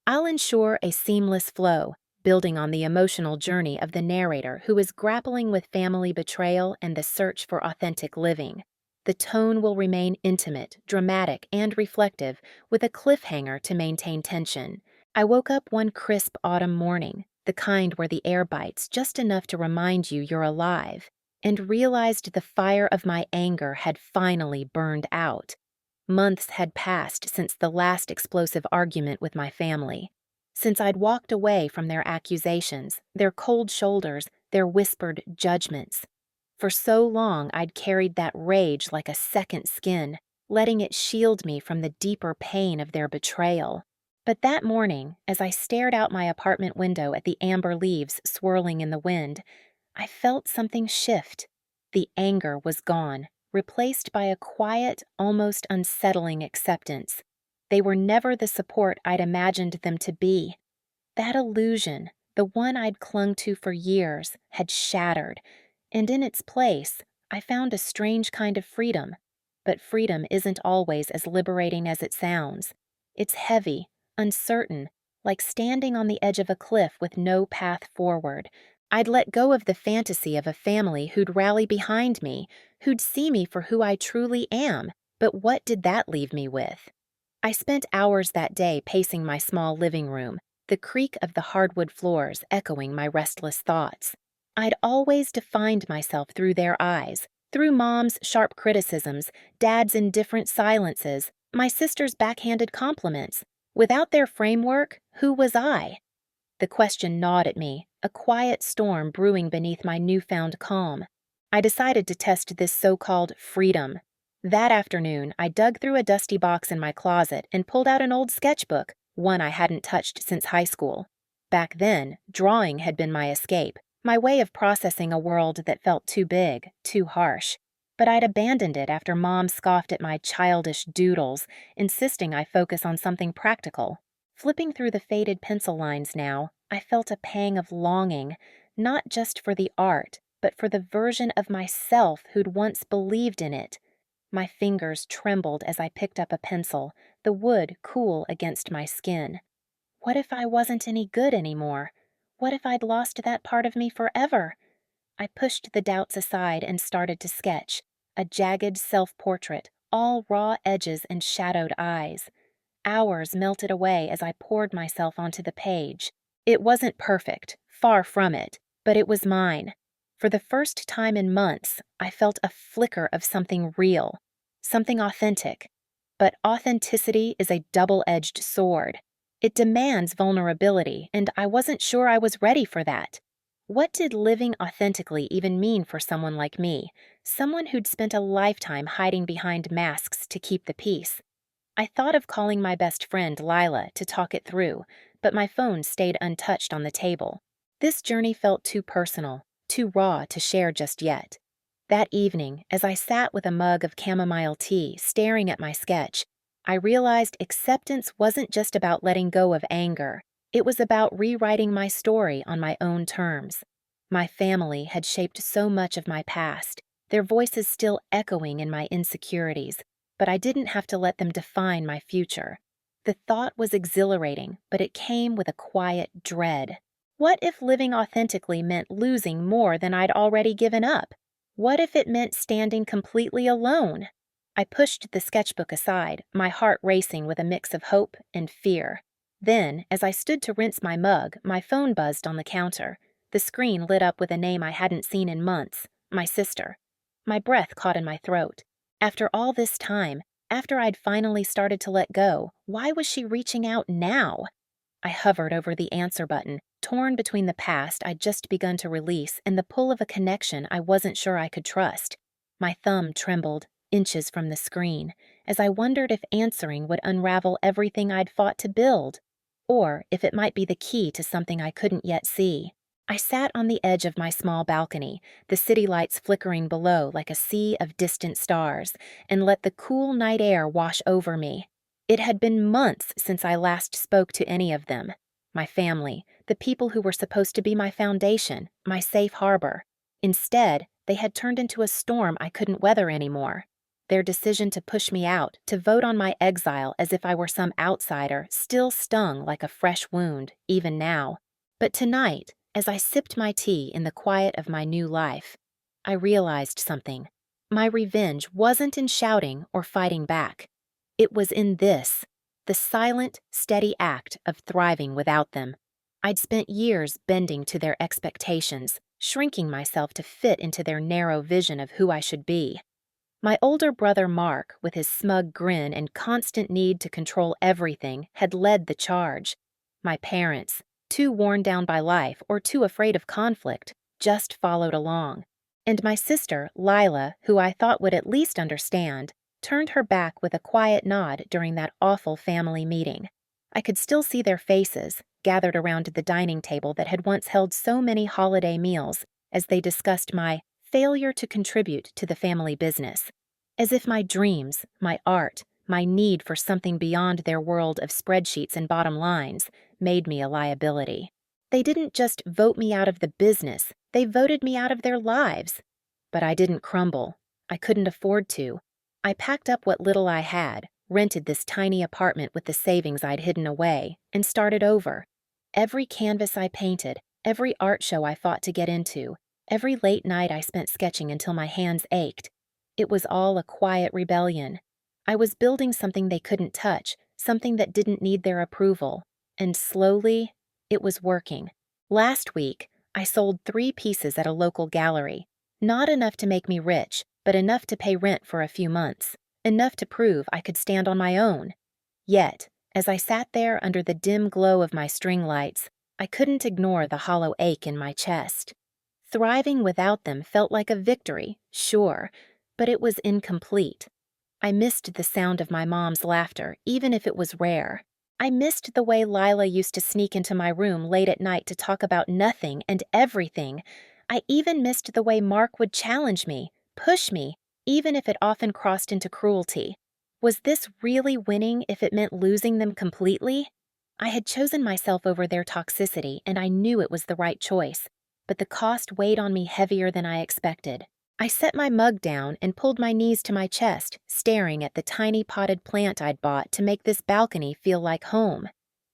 I'll ensure a seamless flow, building on the emotional journey of the narrator who is grappling with family betrayal and the search for authentic living. The tone will remain intimate, dramatic, and reflective, with a cliffhanger to maintain tension. I woke up one crisp autumn morning, the kind where the air bites just enough to remind you you're alive, and realized the fire of my anger had finally burned out. Months had passed since the last explosive argument with my family, since I'd walked away from their accusations, their cold shoulders, their whispered judgments. For so long I'd carried that rage like a second skin, letting it shield me from the deeper pain of their betrayal. But that morning, as I stared out my apartment window at the amber leaves swirling in the wind, I felt something shift. The anger was gone, replaced by a quiet, almost unsettling acceptance. They were never the support I'd imagined them to be. That illusion, the one I'd clung to for years, had shattered, and in its place, I found a strange kind of freedom. But freedom isn't always as liberating as it sounds. It's heavy, uncertain, like standing on the edge of a cliff with no path forward. I'd let go of the fantasy of a family who'd rally behind me, who'd see me for who I truly am, but what did that leave me with? I spent hours that day pacing my small living room, the creak of the hardwood floors echoing my restless thoughts. I'd always defined myself through their eyes, through Mom's sharp criticisms, Dad's indifferent silences, my sister's backhanded compliments. Without their framework, who was I? The question gnawed at me, a quiet storm brewing beneath my newfound calm. I decided to test this so-called freedom. That afternoon, I dug through a dusty box in my closet and pulled out an old sketchbook, one I hadn't touched since high school. Back then, drawing had been my escape, my way of processing a world that felt too big, too harsh. But I'd abandoned it after Mom scoffed at my childish doodles, insisting I focus on something practical. Flipping through the faded pencil lines now, I felt a pang of longing, not just for the art, but for the version of myself who'd once believed in it. My fingers trembled as I picked up a pencil, the wood cool against my skin. What if I wasn't any good anymore? What if I'd lost that part of me forever? I pushed the doubts aside and started to sketch, a jagged self-portrait, all raw edges and shadowed eyes. Hours melted away as I poured myself onto the page. It wasn't perfect, far from it, but it was mine. For the first time in months, I felt a flicker of something real, something authentic. But authenticity is a double-edged sword. It demands vulnerability, and I wasn't sure I was ready for that. What did living authentically even mean for someone like me, someone who'd spent a lifetime hiding behind masks to keep the peace? I thought of calling my best friend Lila to talk it through, but my phone stayed untouched on the table. This journey felt too personal, too raw to share just yet. That evening, as I sat with a mug of chamomile tea staring at my sketch, I realized acceptance wasn't just about letting go of anger. It was about rewriting my story on my own terms. My family had shaped so much of my past, their voices still echoing in my insecurities, but I didn't have to let them define my future. The thought was exhilarating, but it came with a quiet dread. What if living authentically meant losing more than I'd already given up? What if it meant standing completely alone? I pushed the sketchbook aside, my heart racing with a mix of hope and fear. Then, as I stood to rinse my mug, my phone buzzed on the counter. The screen lit up with a name I hadn't seen in months, my sister. My breath caught in my throat. After all this time, after I'd finally started to let go, why was she reaching out now? I hovered over the answer button, torn between the past I'd just begun to release and the pull of a connection I wasn't sure I could trust. My thumb trembled, inches from the screen, as I wondered if answering would unravel everything I'd fought to build, or if it might be the key to something I couldn't yet see. I sat on the edge of my small balcony, the city lights flickering below like a sea of distant stars, and let the cool night air wash over me. It had been months since I last spoke to any of them. My family, the people who were supposed to be my foundation, my safe harbor. Instead, they had turned into a storm I couldn't weather anymore. Their decision to push me out, to vote on my exile as if I were some outsider, still stung like a fresh wound, even now. But tonight, as I sipped my tea in the quiet of my new life, I realized something. My revenge wasn't in shouting or fighting back. It was in this, the silent, steady act of thriving without them. I'd spent years bending to their expectations, shrinking myself to fit into their narrow vision of who I should be. My older brother Mark, with his smug grin and constant need to control everything, had led the charge. My parents, too worn down by life or too afraid of conflict, just followed along. And my sister, Lila, who I thought would at least understand, turned her back with a quiet nod during that awful family meeting. I could still see their faces, gathered around the dining table that had once held so many holiday meals, as they discussed my failure to contribute to the family business. As if my dreams, my art, my need for something beyond their world of spreadsheets and bottom lines made me a liability. They didn't just vote me out of the business, they voted me out of their lives. But I didn't crumble. I couldn't afford to. I packed up what little I had, rented this tiny apartment with the savings I'd hidden away, and started over. Every canvas I painted, every art show I fought to get into, every late night I spent sketching until my hands ached. It was all a quiet rebellion. I was building something they couldn't touch, something that didn't need their approval. And slowly, it was working. Last week, I sold 3 pieces at a local gallery. Not enough to make me rich, but enough to pay rent for a few months. Enough to prove I could stand on my own. Yet, as I sat there under the dim glow of my string lights, I couldn't ignore the hollow ache in my chest. Thriving without them felt like a victory, sure, but it was incomplete. I missed the sound of my mom's laughter, even if it was rare. I missed the way Lila used to sneak into my room late at night to talk about nothing and everything. I even missed the way Mark would challenge me, push me, even if it often crossed into cruelty. Was this really winning if it meant losing them completely? I had chosen myself over their toxicity, and I knew it was the right choice, but the cost weighed on me heavier than I expected. I set my mug down and pulled my knees to my chest, staring at the tiny potted plant I'd bought to make this balcony feel like home.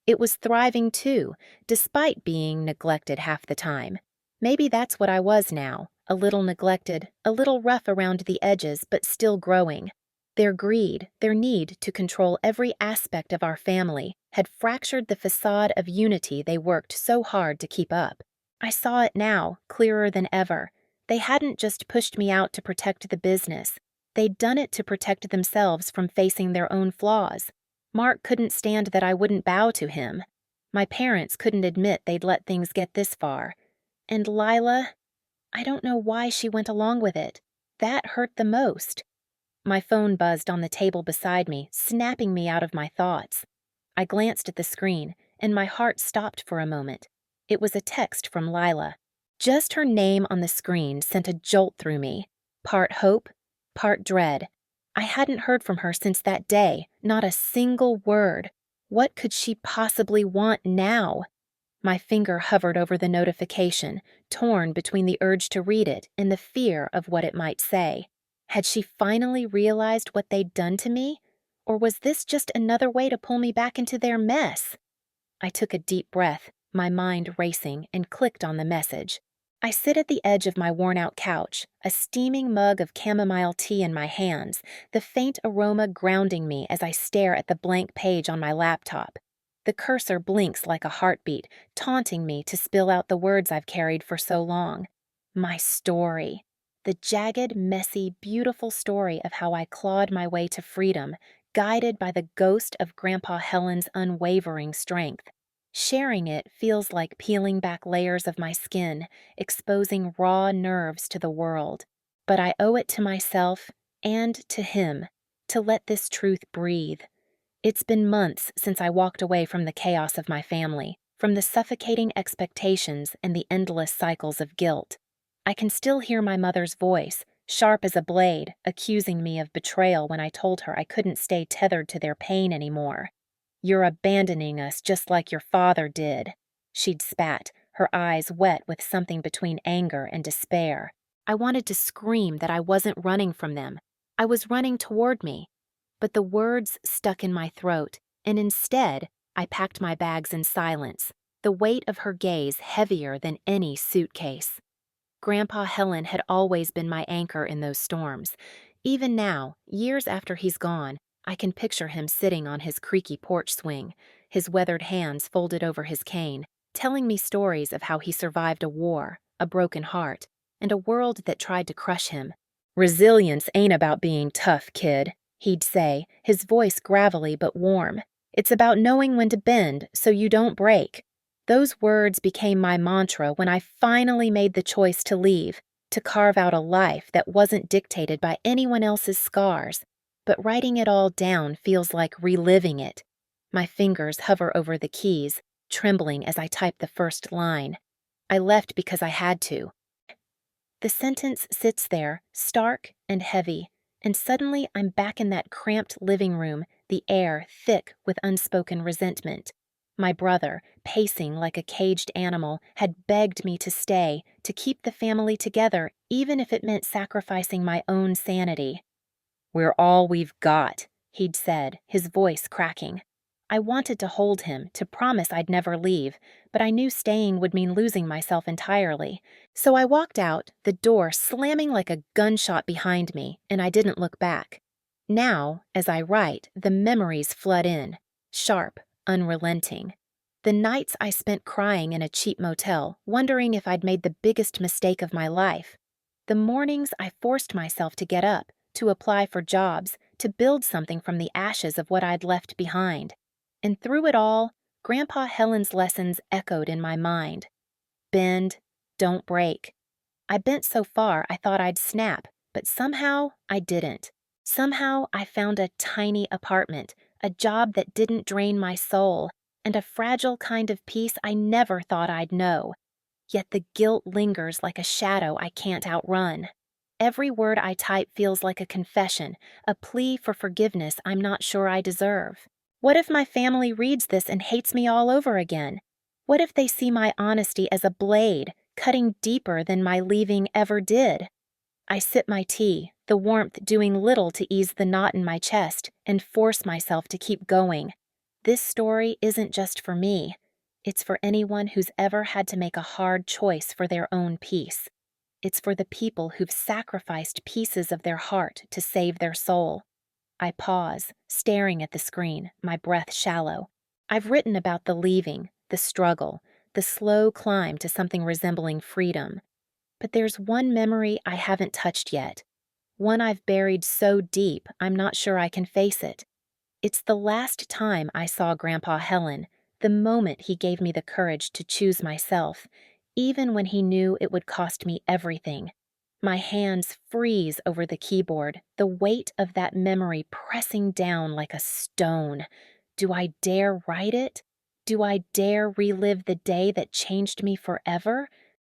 It was thriving too, despite being neglected half the time. Maybe that's what I was now, a little neglected, a little rough around the edges, but still growing. Their greed, their need to control every aspect of our family, had fractured the facade of unity they worked so hard to keep up. I saw it now, clearer than ever. They hadn't just pushed me out to protect the business. They'd done it to protect themselves from facing their own flaws. Mark couldn't stand that I wouldn't bow to him. My parents couldn't admit they'd let things get this far. And Lila, I don't know why she went along with it. That hurt the most. My phone buzzed on the table beside me, snapping me out of my thoughts. I glanced at the screen, and my heart stopped for a moment. It was a text from Lila. Just her name on the screen sent a jolt through me. Part hope, part dread. I hadn't heard from her since that day, not a single word. What could she possibly want now? My finger hovered over the notification, torn between the urge to read it and the fear of what it might say. Had she finally realized what they'd done to me? Or was this just another way to pull me back into their mess? I took a deep breath, my mind racing, and clicked on the message. I sit at the edge of my worn-out couch, a steaming mug of chamomile tea in my hands, the faint aroma grounding me as I stare at the blank page on my laptop. The cursor blinks like a heartbeat, taunting me to spill out the words I've carried for so long. My story. The jagged, messy, beautiful story of how I clawed my way to freedom, guided by the ghost of Grandpa Helen's unwavering strength. Sharing it feels like peeling back layers of my skin, exposing raw nerves to the world. But I owe it to myself and to him to let this truth breathe. It's been months since I walked away from the chaos of my family, from the suffocating expectations and the endless cycles of guilt. I can still hear my mother's voice, sharp as a blade, accusing me of betrayal when I told her I couldn't stay tethered to their pain anymore. "You're abandoning us just like your father did," she'd spat, her eyes wet with something between anger and despair. I wanted to scream that I wasn't running from them. I was running toward me. But the words stuck in my throat, and instead, I packed my bags in silence, the weight of her gaze heavier than any suitcase. Grandpa Helen had always been my anchor in those storms. Even now, years after he's gone, I can picture him sitting on his creaky porch swing, his weathered hands folded over his cane, telling me stories of how he survived a war, a broken heart, and a world that tried to crush him. "Resilience ain't about being tough, kid," he'd say, his voice gravelly but warm. "It's about knowing when to bend so you don't break." Those words became my mantra when I finally made the choice to leave, to carve out a life that wasn't dictated by anyone else's scars. But writing it all down feels like reliving it. My fingers hover over the keys, trembling as I type the first line. I left because I had to. The sentence sits there, stark and heavy, and suddenly I'm back in that cramped living room, the air thick with unspoken resentment. My brother, pacing like a caged animal, had begged me to stay, to keep the family together, even if it meant sacrificing my own sanity. "We're all we've got," he'd said, his voice cracking. I wanted to hold him, to promise I'd never leave, but I knew staying would mean losing myself entirely. So I walked out, the door slamming like a gunshot behind me, and I didn't look back. Now, as I write, the memories flood in, sharp, unrelenting. The nights I spent crying in a cheap motel, wondering if I'd made the biggest mistake of my life. The mornings I forced myself to get up, to apply for jobs, to build something from the ashes of what I'd left behind. And through it all, Grandpa Helen's lessons echoed in my mind. Bend, don't break. I bent so far I thought I'd snap, but somehow I didn't. Somehow I found a tiny apartment, a job that didn't drain my soul, and a fragile kind of peace I never thought I'd know. Yet the guilt lingers like a shadow I can't outrun. Every word I type feels like a confession, a plea for forgiveness I'm not sure I deserve. What if my family reads this and hates me all over again? What if they see my honesty as a blade, cutting deeper than my leaving ever did? I sip my tea, the warmth doing little to ease the knot in my chest, and force myself to keep going. This story isn't just for me. It's for anyone who's ever had to make a hard choice for their own peace. It's for the people who've sacrificed pieces of their heart to save their soul. I pause, staring at the screen, my breath shallow. I've written about the leaving, the struggle, the slow climb to something resembling freedom. But there's one memory I haven't touched yet. One I've buried so deep I'm not sure I can face it. It's the last time I saw Grandpa Helen, the moment he gave me the courage to choose myself, even when he knew it would cost me everything. My hands freeze over the keyboard, the weight of that memory pressing down like a stone. Do I dare write it? Do I dare relive the day that changed me forever?